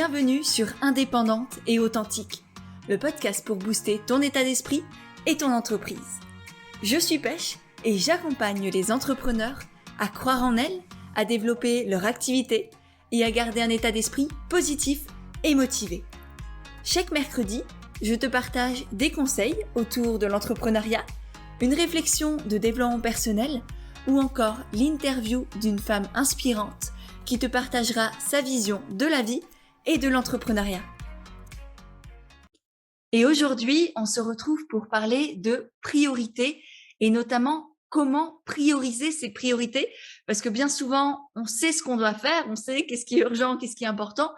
Bienvenue sur Indépendante et Authentique, le podcast pour booster ton état d'esprit et ton entreprise. Je suis Pêche et j'accompagne les entrepreneurs à croire en elles, à développer leur activité et à garder un état d'esprit positif et motivé. Chaque mercredi, je te partage des conseils autour de l'entrepreneuriat, une réflexion de développement personnel ou encore l'interview d'une femme inspirante qui te partagera sa vision de la vie et de l'entrepreneuriat. Et aujourd'hui, on se retrouve pour parler de priorités et notamment comment prioriser ses priorités, parce que bien souvent, on sait ce qu'on doit faire, on sait qu'est-ce qui est urgent, qu'est-ce qui est important,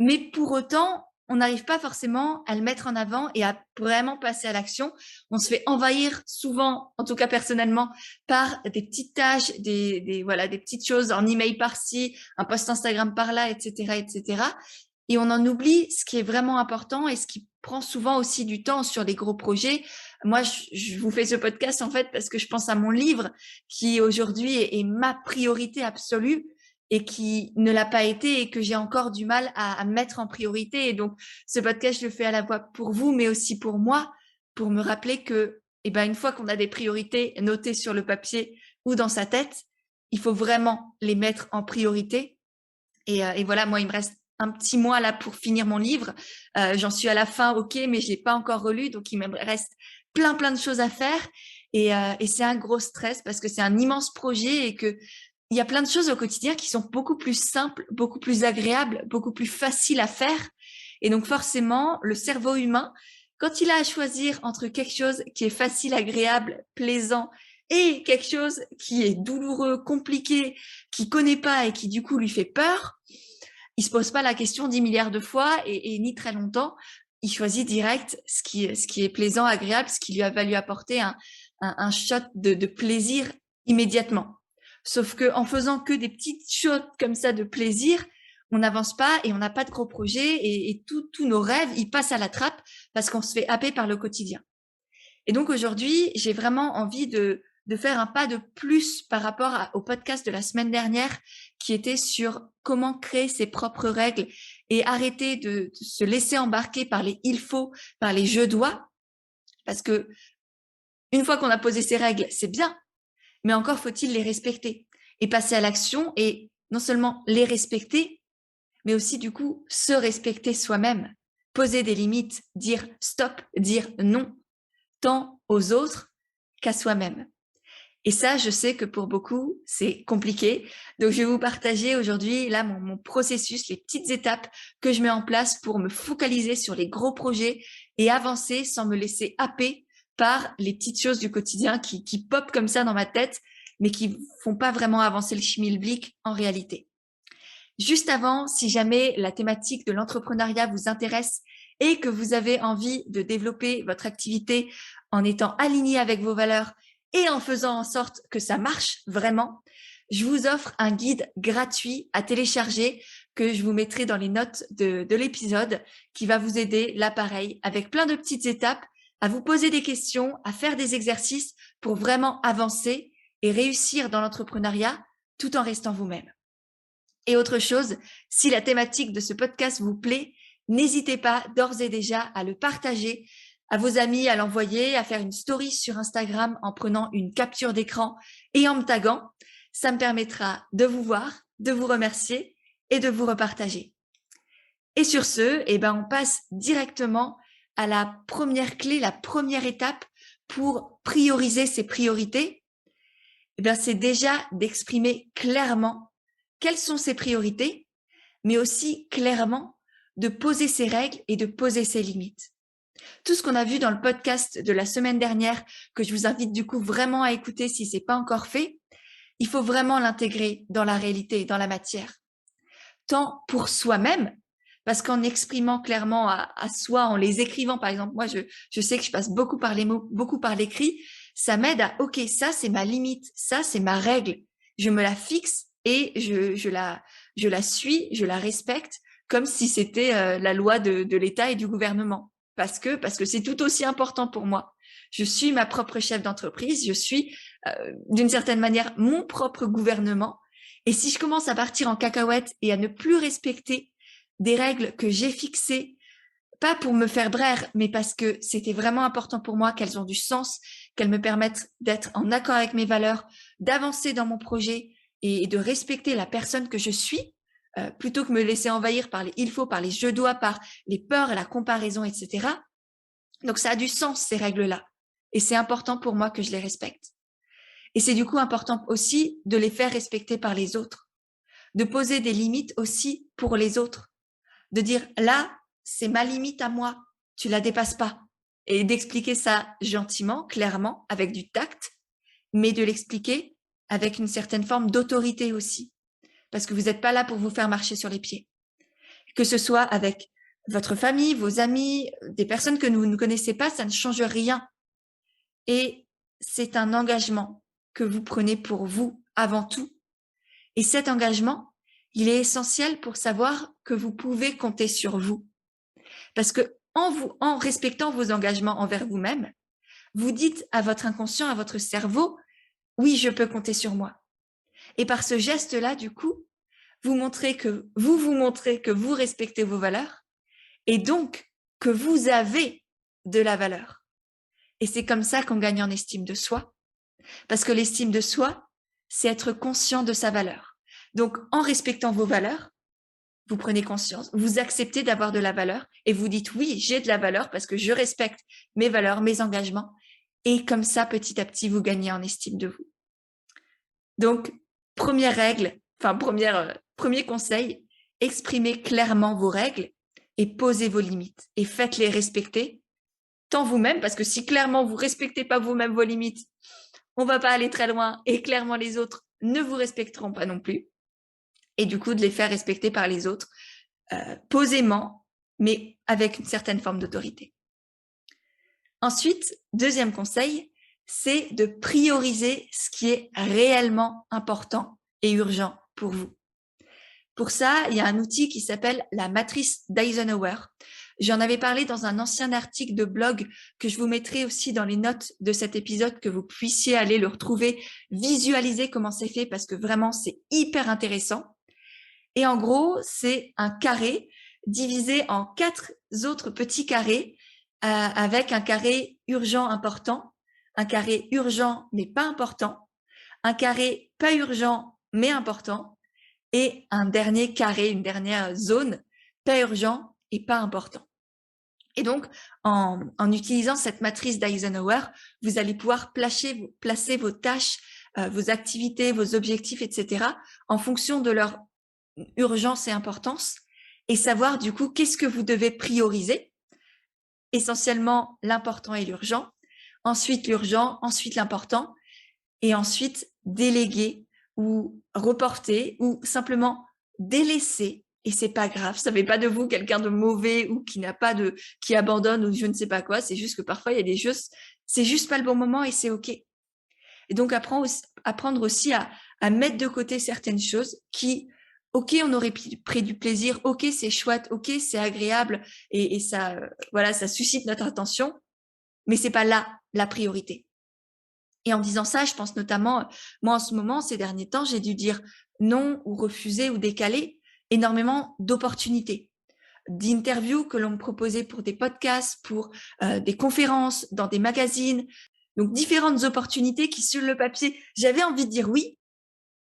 mais pour autant, on n'arrive pas forcément à le mettre en avant et à vraiment passer à l'action. On se fait envahir souvent, en tout cas personnellement, par des petites tâches, des petites choses en email par-ci, un post Instagram par-là, etc., etc. Et on en oublie ce qui est vraiment important et ce qui prend souvent aussi du temps sur les gros projets. Moi, je vous fais ce podcast en fait parce que je pense à mon livre qui aujourd'hui est ma priorité absolue et qui ne l'a pas été et que j'ai encore du mal à mettre en priorité. Et donc, ce podcast, je le fais à la fois pour vous, mais aussi pour moi, pour me rappeler que, une fois qu'on a des priorités notées sur le papier ou dans sa tête, il faut vraiment les mettre en priorité. Et voilà, moi, il me reste un petit mois là pour finir mon livre. J'en suis à la fin, ok, mais je l'ai pas encore relu, donc il me reste plein de choses à faire. Et c'est un gros stress parce que c'est un immense projet et que il y a plein de choses au quotidien qui sont beaucoup plus simples, beaucoup plus agréables, beaucoup plus faciles à faire. Et donc forcément, le cerveau humain, quand il a à choisir entre quelque chose qui est facile, agréable, plaisant et quelque chose qui est douloureux, compliqué, qu'il connaît pas et qui du coup lui fait peur, il se pose pas la question 10 milliards de fois et ni très longtemps. Il choisit direct ce qui est plaisant, agréable, ce qui lui a valu apporter un shot de plaisir immédiatement. Sauf que en faisant que des petites shots comme ça de plaisir, on n'avance pas et on n'a pas de gros projets et tous nos rêves, ils passent à la trappe parce qu'on se fait happer par le quotidien. Et donc aujourd'hui, j'ai vraiment envie de faire un pas de plus par rapport au podcast de la semaine dernière qui était sur comment créer ses propres règles et arrêter de se laisser embarquer par les il faut, par les je dois. Parce que une fois qu'on a posé ses règles, c'est bien, mais encore faut-il les respecter et passer à l'action et non seulement les respecter, mais aussi du coup se respecter soi-même, poser des limites, dire stop, dire non, tant aux autres qu'à soi-même. Et ça, je sais que pour beaucoup, c'est compliqué. Donc, je vais vous partager aujourd'hui là mon processus, les petites étapes que je mets en place pour me focaliser sur les gros projets et avancer sans me laisser happer par les petites choses du quotidien qui popent comme ça dans ma tête, mais qui font pas vraiment avancer le schmilblick en réalité. Juste avant, si jamais la thématique de l'entrepreneuriat vous intéresse et que vous avez envie de développer votre activité en étant aligné avec vos valeurs et en faisant en sorte que ça marche vraiment, je vous offre un guide gratuit à télécharger que je vous mettrai dans les notes de l'épisode qui va vous aider, là pareil, avec plein de petites étapes, à vous poser des questions, à faire des exercices pour vraiment avancer et réussir dans l'entrepreneuriat tout en restant vous-même. Et autre chose, si la thématique de ce podcast vous plaît, n'hésitez pas d'ores et déjà à le partager à vos amis, à l'envoyer, à faire une story sur Instagram en prenant une capture d'écran et en me taguant. Ça me permettra de vous voir, de vous remercier et de vous repartager. Et sur ce, on passe directement à la première clé, la première étape pour prioriser ses priorités. C'est déjà d'exprimer clairement quelles sont ses priorités, mais aussi clairement de poser ses règles et de poser ses limites. Tout ce qu'on a vu dans le podcast de la semaine dernière, que je vous invite du coup vraiment à écouter si c'est pas encore fait, il faut vraiment l'intégrer dans la réalité, dans la matière. Tant pour soi-même, parce qu'en exprimant clairement à soi, en les écrivant, par exemple, moi je sais que je passe beaucoup par les mots, beaucoup par l'écrit, ça m'aide à, ok, ça c'est ma limite, ça c'est ma règle, je me la fixe et je la suis, je la respecte comme si c'était la loi de l'État et du gouvernement. Parce que c'est tout aussi important pour moi. Je suis ma propre chef d'entreprise, je suis d'une certaine manière mon propre gouvernement. Et si je commence à partir en cacahuète et à ne plus respecter des règles que j'ai fixées, pas pour me faire braire, mais parce que c'était vraiment important pour moi, qu'elles ont du sens, qu'elles me permettent d'être en accord avec mes valeurs, d'avancer dans mon projet et de respecter la personne que je suis, plutôt que me laisser envahir par les il faut, par les je dois, par les peurs, la comparaison, etc. Donc ça a du sens, ces règles-là. Et c'est important pour moi que je les respecte. Et c'est du coup important aussi de les faire respecter par les autres, de poser des limites aussi pour les autres, de dire là, c'est ma limite à moi, tu la dépasses pas. Et d'expliquer ça gentiment, clairement, avec du tact, mais de l'expliquer avec une certaine forme d'autorité aussi. Parce que vous n'êtes pas là pour vous faire marcher sur les pieds. Que ce soit avec votre famille, vos amis, des personnes que vous ne connaissez pas, ça ne change rien. Et c'est un engagement que vous prenez pour vous avant tout. Et cet engagement, il est essentiel pour savoir que vous pouvez compter sur vous. Parce que en respectant vos engagements envers vous-même, vous dites à votre inconscient, à votre cerveau, oui, je peux compter sur moi. Et par ce geste-là, du coup, vous montrez que vous respectez vos valeurs et donc que vous avez de la valeur. Et c'est comme ça qu'on gagne en estime de soi. Parce que l'estime de soi, c'est être conscient de sa valeur. Donc, en respectant vos valeurs, vous prenez conscience, vous acceptez d'avoir de la valeur et vous dites oui, j'ai de la valeur parce que je respecte mes valeurs, mes engagements. Et comme ça, petit à petit, vous gagnez en estime de vous. Donc, première règle, premier conseil, exprimez clairement vos règles et posez vos limites et faites-les respecter tant vous-même, parce que si clairement vous respectez pas vous-même vos limites, on va pas aller très loin et clairement les autres ne vous respecteront pas non plus. Et du coup, de les faire respecter par les autres posément, mais avec une certaine forme d'autorité. Ensuite, deuxième conseil, c'est de prioriser ce qui est réellement important et urgent pour vous. Pour ça, il y a un outil qui s'appelle la matrice d'Eisenhower. J'en avais parlé dans un ancien article de blog que je vous mettrai aussi dans les notes de cet épisode, que vous puissiez aller le retrouver, visualiser comment c'est fait, parce que vraiment, c'est hyper intéressant. Et en gros, c'est un carré divisé en 4 autres petits carrés, avec un carré urgent important, un carré urgent mais pas important, un carré pas urgent mais important, et un dernier carré, une dernière zone, pas urgent et pas important. Et donc, en utilisant cette matrice d'Eisenhower, vous allez pouvoir placer vos tâches, vos activités, vos objectifs, etc., en fonction de leur urgence et importance, et savoir du coup qu'est-ce que vous devez prioriser. Essentiellement l'important et l'urgent, ensuite l'urgent, ensuite l'important, et ensuite déléguer ou reporter ou simplement délaisser. Et c'est pas grave, ça fait pas de vous quelqu'un de mauvais ou qui abandonne ou je ne sais pas quoi. C'est juste que parfois il y a des choses, c'est juste pas le bon moment et c'est ok. Et donc apprendre aussi à mettre de côté certaines choses qui, ok, on aurait pris du plaisir, ok, c'est chouette, ok, c'est agréable et ça, voilà, ça suscite notre attention, mais c'est pas là la priorité. Et en disant ça, je pense notamment, moi en ce moment, ces derniers temps, j'ai dû dire non ou refuser ou décaler énormément d'opportunités, d'interviews que l'on me proposait pour des podcasts, pour des conférences, dans des magazines. Donc différentes opportunités qui, sur le papier, j'avais envie de dire oui,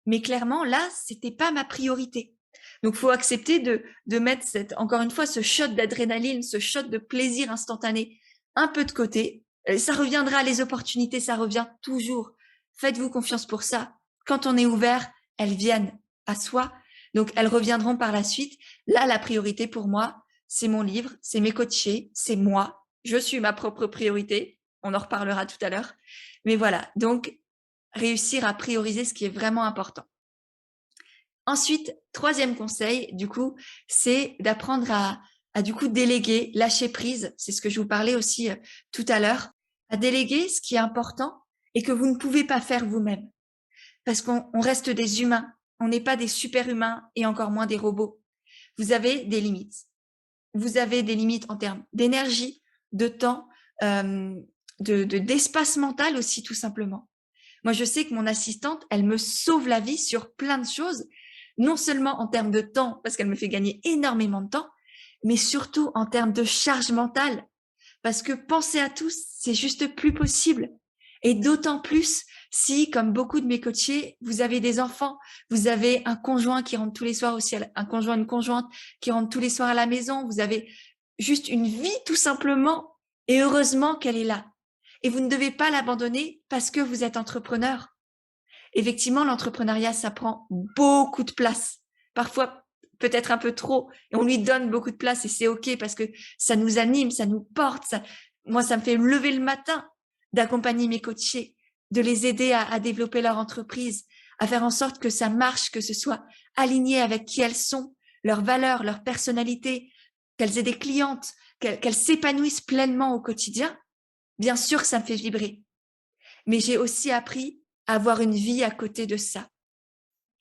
mais clairement là, c'était pas ma priorité. Donc faut accepter de mettre encore une fois ce shot d'adrénaline, ce shot de plaisir instantané un peu de côté. Ça reviendra, les opportunités, ça revient toujours. Faites-vous confiance pour ça. Quand on est ouvert, elles viennent à soi. Donc, elles reviendront par la suite. Là, la priorité pour moi, c'est mon livre, c'est mes coachés, c'est moi. Je suis ma propre priorité. On en reparlera tout à l'heure. Mais voilà. Donc, réussir à prioriser ce qui est vraiment important. Ensuite, troisième conseil, du coup, c'est d'apprendre à du coup déléguer, lâcher prise. C'est ce que je vous parlais aussi tout à l'heure. À déléguer ce qui est important et que vous ne pouvez pas faire vous-même. Parce qu'on reste des humains. On n'est pas des super-humains et encore moins des robots. Vous avez des limites. Vous avez des limites en termes d'énergie, de temps, d'espace mental aussi, tout simplement. Moi, je sais que mon assistante, elle me sauve la vie sur plein de choses non seulement en termes de temps, parce qu'elle me fait gagner énormément de temps, mais surtout en termes de charge mentale. Parce que penser à tous, c'est juste plus possible. Et d'autant plus si, comme beaucoup de mes coachés, vous avez des enfants, vous avez un conjoint qui rentre tous les soirs aussi, un conjoint, une conjointe qui rentre tous les soirs à la maison, vous avez juste une vie tout simplement, et heureusement qu'elle est là. Et vous ne devez pas l'abandonner parce que vous êtes entrepreneur. Effectivement, l'entrepreneuriat, ça prend beaucoup de place. Parfois, peut-être un peu trop, et on lui donne beaucoup de place et c'est OK parce que ça nous anime, ça nous porte. Moi, ça me fait lever le matin d'accompagner mes coachés, de les aider à développer leur entreprise, à faire en sorte que ça marche, que ce soit aligné avec qui elles sont, leurs valeurs, leur personnalité, qu'elles aient des clientes, qu'elles s'épanouissent pleinement au quotidien. Bien sûr que ça me fait vibrer. Mais j'ai aussi appris à avoir une vie à côté de ça.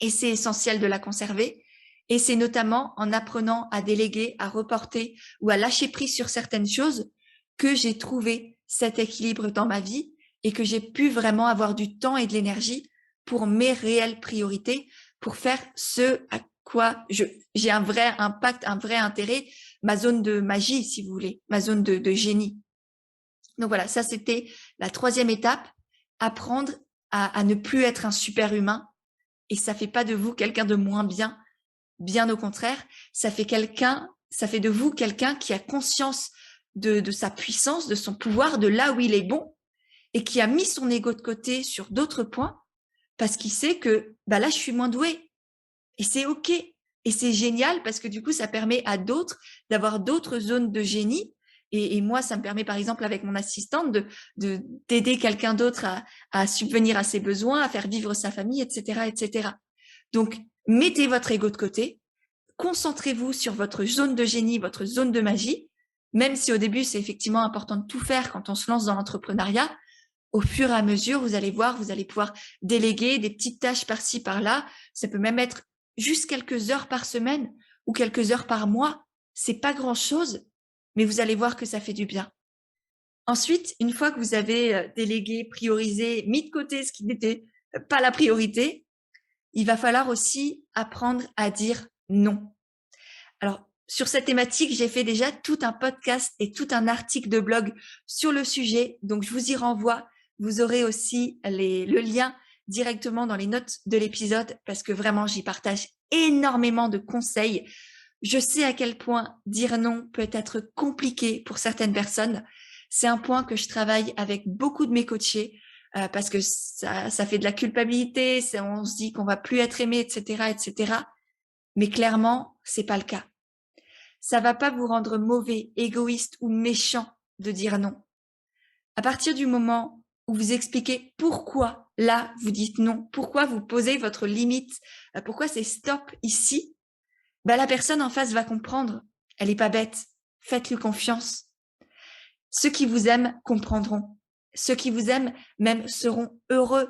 Et c'est essentiel de la conserver. Et c'est notamment en apprenant à déléguer, à reporter ou à lâcher prise sur certaines choses que j'ai trouvé cet équilibre dans ma vie et que j'ai pu vraiment avoir du temps et de l'énergie pour mes réelles priorités, pour faire ce à quoi j'ai un vrai impact, un vrai intérêt, ma zone de magie, si vous voulez, ma zone de génie. Donc voilà, ça c'était la troisième étape, apprendre à ne plus être un super humain. Et ça fait pas de vous quelqu'un de moins bien, bien au contraire, ça fait de vous quelqu'un qui a conscience de sa puissance, de son pouvoir, de là où il est bon, et qui a mis son ego de côté sur d'autres points, parce qu'il sait que bah là je suis moins doué. Et c'est OK. Et c'est génial parce que du coup, ça permet à d'autres d'avoir d'autres zones de génie. Et moi, ça me permet, par exemple, avec mon assistante, d'aider quelqu'un d'autre à subvenir à ses besoins, à faire vivre sa famille, etc., etc. Donc, mettez votre ego de côté, concentrez-vous sur votre zone de génie, votre zone de magie, même si au début, c'est effectivement important de tout faire quand on se lance dans l'entrepreneuriat. Au fur et à mesure, vous allez voir, vous allez pouvoir déléguer des petites tâches par-ci, par-là. Ça peut même être juste quelques heures par semaine ou quelques heures par mois. C'est pas grand-chose, mais vous allez voir que ça fait du bien. Ensuite, une fois que vous avez délégué, priorisé, mis de côté ce qui n'était pas la priorité, il va falloir aussi apprendre à dire non. Alors, sur cette thématique, j'ai fait déjà tout un podcast et tout un article de blog sur le sujet, donc je vous y renvoie. Vous aurez aussi le lien directement dans les notes de l'épisode parce que vraiment, j'y partage énormément de conseils. Je sais à quel point dire non peut être compliqué pour certaines personnes. C'est un point que je travaille avec beaucoup de mes coachés parce que ça fait de la culpabilité, on se dit qu'on va plus être aimé, etc., etc. Mais clairement, c'est pas le cas. Ça va pas vous rendre mauvais, égoïste ou méchant de dire non. À partir du moment où vous expliquez pourquoi là vous dites non, pourquoi vous posez votre limite, pourquoi c'est stop ici, bah la personne en face va comprendre. Elle est pas bête. Faites-lui confiance. Ceux qui vous aiment comprendront. Ceux qui vous aiment même seront heureux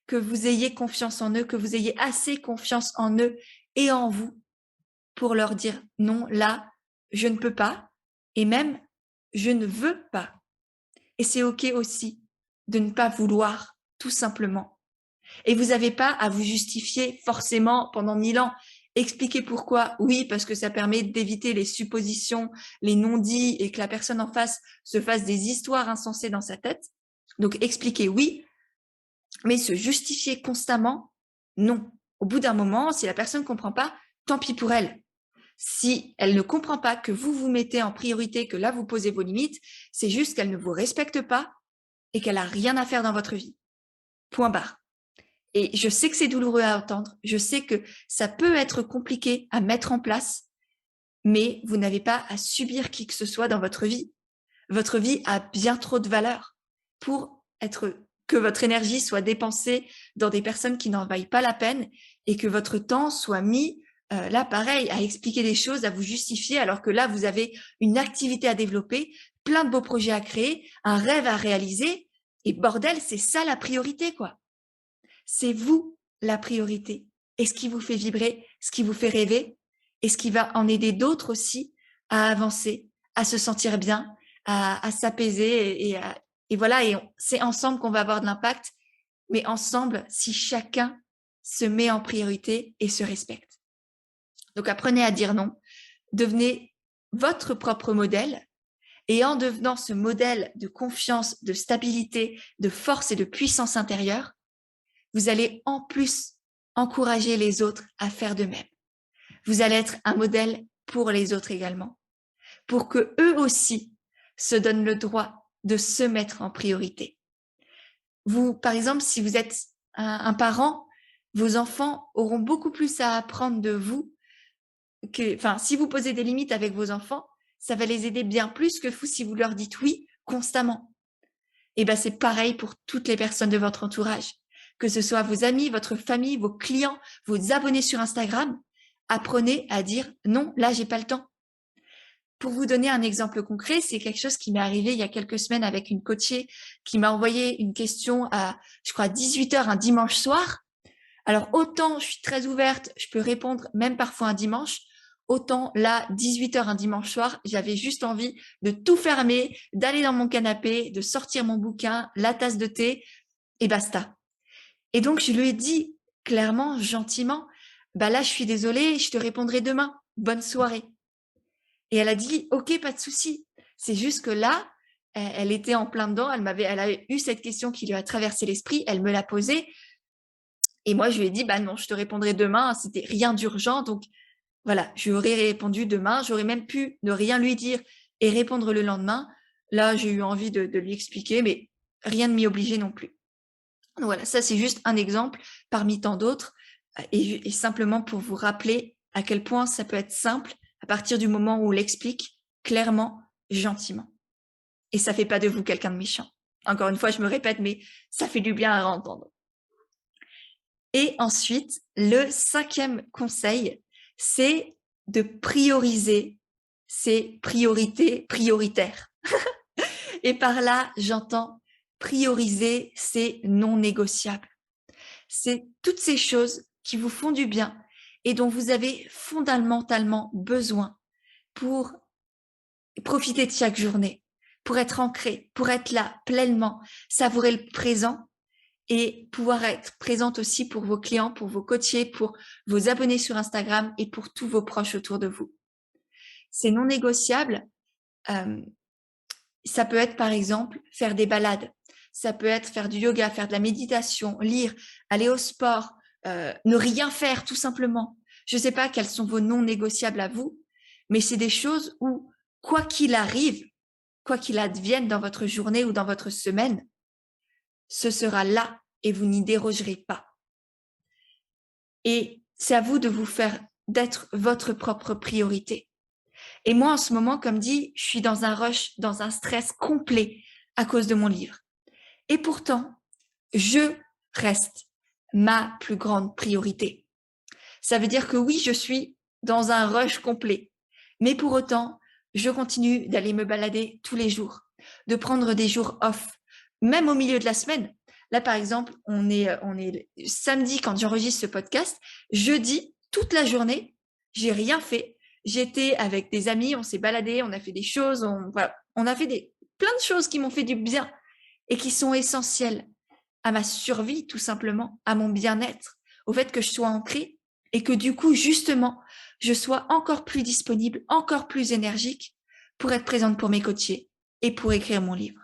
que vous ayez confiance en eux, que vous ayez assez confiance en eux et en vous pour leur dire non, là, je ne peux pas et même je ne veux pas. Et c'est OK aussi de ne pas vouloir, tout simplement. Et vous n'avez pas à vous justifier forcément pendant 1000 ans. Expliquez pourquoi. Oui, parce que ça permet d'éviter les suppositions, les non-dits et que la personne en face se fasse des histoires insensées dans sa tête. Donc expliquez oui, mais se justifier constamment, non. Au bout d'un moment, si la personne ne comprend pas, tant pis pour elle. Si elle ne comprend pas que vous vous mettez en priorité, que là vous posez vos limites, c'est juste qu'elle ne vous respecte pas et qu'elle a rien à faire dans votre vie. Point barre. Et je sais que c'est douloureux à entendre, je sais que ça peut être compliqué à mettre en place, mais vous n'avez pas à subir qui que ce soit dans votre vie. Votre vie a bien trop de valeur pour que votre énergie soit dépensée dans des personnes qui n'en vaillent pas la peine et que votre temps soit mis là, pareil, à expliquer des choses, à vous justifier, alors que là, vous avez une activité à développer, plein de beaux projets à créer, un rêve à réaliser. Et bordel, c'est ça la priorité, quoi. C'est vous la priorité. Et ce qui vous fait vibrer, ce qui vous fait rêver, et ce qui va en aider d'autres aussi à avancer, à se sentir bien, à s'apaiser. Et voilà, et c'est ensemble qu'on va avoir de l'impact, mais ensemble si chacun se met en priorité et se respecte. Donc, apprenez à dire non. Devenez votre propre modèle. Et en devenant ce modèle de confiance, de stabilité, de force et de puissance intérieure, vous allez en plus encourager les autres à faire de même. Vous allez être un modèle pour les autres également, pour que eux aussi se donnent le droit de se mettre en priorité. Vous, par exemple, si vous êtes un parent, vos enfants auront beaucoup plus à apprendre de vous que, enfin, si vous posez des limites avec vos enfants, ça va les aider bien plus que vous si vous leur dites oui constamment. Et ben, c'est pareil pour toutes les personnes de votre entourage, que ce soit vos amis, votre famille, vos clients, vos abonnés sur Instagram. Apprenez à dire non, là, j'ai pas le temps. Pour vous donner un exemple concret, c'est quelque chose qui m'est arrivé il y a quelques semaines avec une coachée qui m'a envoyé une question à, je crois, 18h un dimanche soir. Alors, autant je suis très ouverte, je peux répondre même parfois un dimanche, autant là, 18h un dimanche soir, j'avais juste envie de tout fermer, d'aller dans mon canapé, de sortir mon bouquin, la tasse de thé et basta. Et donc, je lui ai dit clairement, gentiment, bah là, je suis désolée, je te répondrai demain. Bonne soirée. Et elle a dit, ok, pas de souci. C'est juste que là, elle était en plein dedans, elle a eu cette question qui lui a traversé l'esprit, elle me l'a posée. Et moi, je lui ai dit, bah non, je te répondrai demain, c'était rien d'urgent. Donc, voilà, je lui aurais répondu demain, j'aurais même pu ne rien lui dire et répondre le lendemain. Là, j'ai eu envie de lui expliquer, mais rien ne m'y obligeait non plus. Donc voilà, ça c'est juste un exemple parmi tant d'autres et simplement pour vous rappeler à quel point ça peut être simple à partir du moment où on l'explique clairement, gentiment. Et ça fait pas de vous quelqu'un de méchant. Encore une fois, je me répète, mais ça fait du bien à entendre. Et ensuite, le 5e conseil, c'est de prioriser ses priorités prioritaires. Et par là, j'entends prioriser ses non négociables. C'est toutes ces choses qui vous font du bien et dont vous avez fondamentalement besoin pour profiter de chaque journée, pour être ancré, pour être là pleinement, savourer le présent et pouvoir être présente aussi pour vos clients, pour vos coachés, pour vos abonnés sur Instagram et pour tous vos proches autour de vous. C'est non négociable. Ça peut être par exemple faire des balades, ça peut être faire du yoga, faire de la méditation, lire, aller au sport, ne rien faire tout simplement. Je ne sais pas quels sont vos non négociables à vous, mais c'est des choses où, quoi qu'il arrive, quoi qu'il advienne dans votre journée ou dans votre semaine, ce sera là et vous n'y dérogerez pas. Et c'est à vous de vous faire, d'être votre propre priorité. Et moi, en ce moment, comme dit, je suis dans un rush, dans un stress complet à cause de mon livre. Et pourtant, je reste ma plus grande priorité. Ça veut dire que oui, je suis dans un rush complet. Mais pour autant, je continue d'aller me balader tous les jours, de prendre des jours off, même au milieu de la semaine. Là, par exemple, on est samedi quand j'enregistre ce podcast. Jeudi, toute la journée, j'ai rien fait. J'étais avec des amis, on s'est baladé, on a fait des choses, on a fait plein de choses qui m'ont fait du bien et qui sont essentielles à ma survie, tout simplement, à mon bien-être, au fait que je sois ancrée et que du coup, justement, je sois encore plus disponible, encore plus énergique pour être présente pour mes coachés et pour écrire mon livre.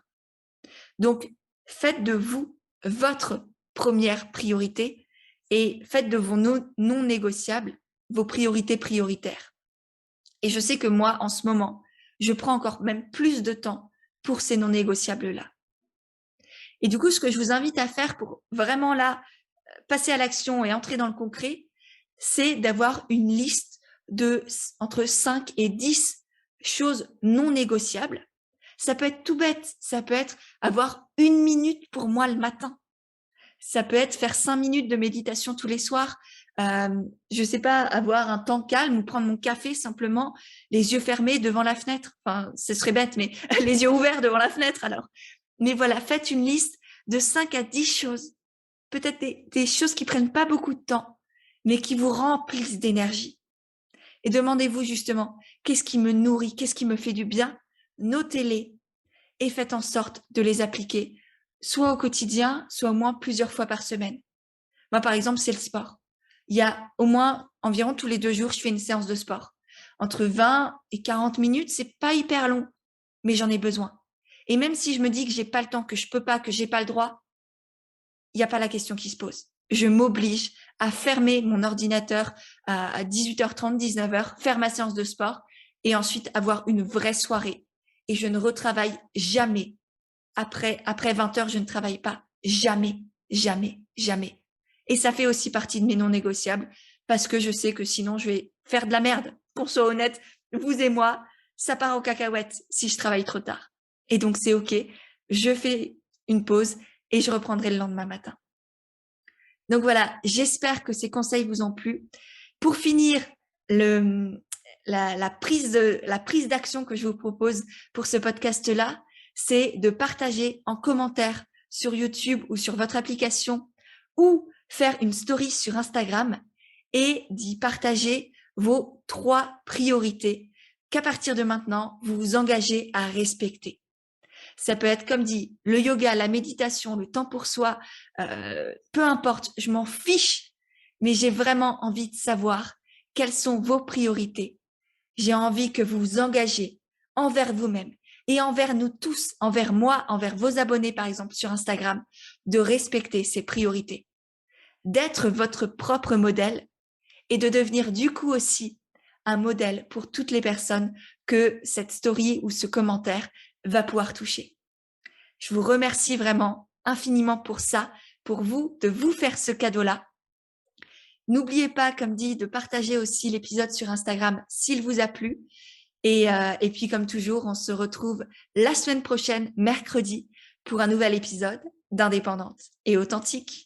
Donc, faites de vous votre première priorité et faites de vos non négociables vos priorités prioritaires. Et je sais que moi, en ce moment, je prends encore même plus de temps pour ces non négociables-là. Et du coup, ce que je vous invite à faire pour vraiment là passer à l'action et entrer dans le concret, c'est d'avoir une liste de entre 5 et 10 choses non négociables. Ça peut être tout bête, ça peut être avoir 1 minute pour moi le matin. Ça peut être faire 5 minutes de méditation tous les soirs. Je sais pas, avoir un temps calme ou prendre mon café simplement, les yeux fermés devant la fenêtre. Enfin, ce serait bête, mais les yeux ouverts devant la fenêtre alors. Mais voilà, faites une liste de 5 à 10 choses. Peut-être des choses qui prennent pas beaucoup de temps, mais qui vous remplissent d'énergie. Et demandez-vous justement, qu'est-ce qui me nourrit, qu'est-ce qui me fait du bien? Notez-les et faites en sorte de les appliquer, soit au quotidien, soit au moins plusieurs fois par semaine. Moi, par exemple, c'est le sport. il y a au moins environ tous les 2 jours, je fais une séance de sport. Entre 20 et 40 minutes, c'est pas hyper long, mais j'en ai besoin. Et même si je me dis que j'ai pas le temps, que je peux pas, que j'ai pas le droit, il n'y a pas la question qui se pose. Je m'oblige à fermer mon ordinateur à 18h30, 19h, faire ma séance de sport et ensuite avoir une vraie soirée. Et je ne retravaille jamais. Après 20h, je ne travaille pas. Jamais, jamais, jamais. Et ça fait aussi partie de mes non négociables parce que je sais que sinon, je vais faire de la merde. Qu'on soit honnête, vous et moi, ça part aux cacahuètes si je travaille trop tard. Et donc, c'est OK. Je fais une pause et je reprendrai le lendemain matin. Donc voilà, j'espère que ces conseils vous ont plu. Pour finir, la prise d'action que je vous propose pour ce podcast-là, c'est de partager en commentaire sur YouTube ou sur votre application ou faire une story sur Instagram et d'y partager vos 3 priorités qu'à partir de maintenant, vous vous engagez à respecter. Ça peut être, comme dit, le yoga, la méditation, le temps pour soi, peu importe, je m'en fiche, mais j'ai vraiment envie de savoir quelles sont vos priorités. J'ai envie que vous vous engagez envers vous-même et envers nous tous, envers moi, envers vos abonnés, par exemple, sur Instagram, de respecter ces priorités, d'être votre propre modèle et de devenir du coup aussi un modèle pour toutes les personnes que cette story ou ce commentaire va pouvoir toucher. Je vous remercie vraiment infiniment pour ça, pour vous, de vous faire ce cadeau-là. N'oubliez pas, comme dit, de partager aussi l'épisode sur Instagram s'il vous a plu. Et puis, comme toujours, on se retrouve la semaine prochaine, mercredi, pour un nouvel épisode d'Indépendante et Authentique.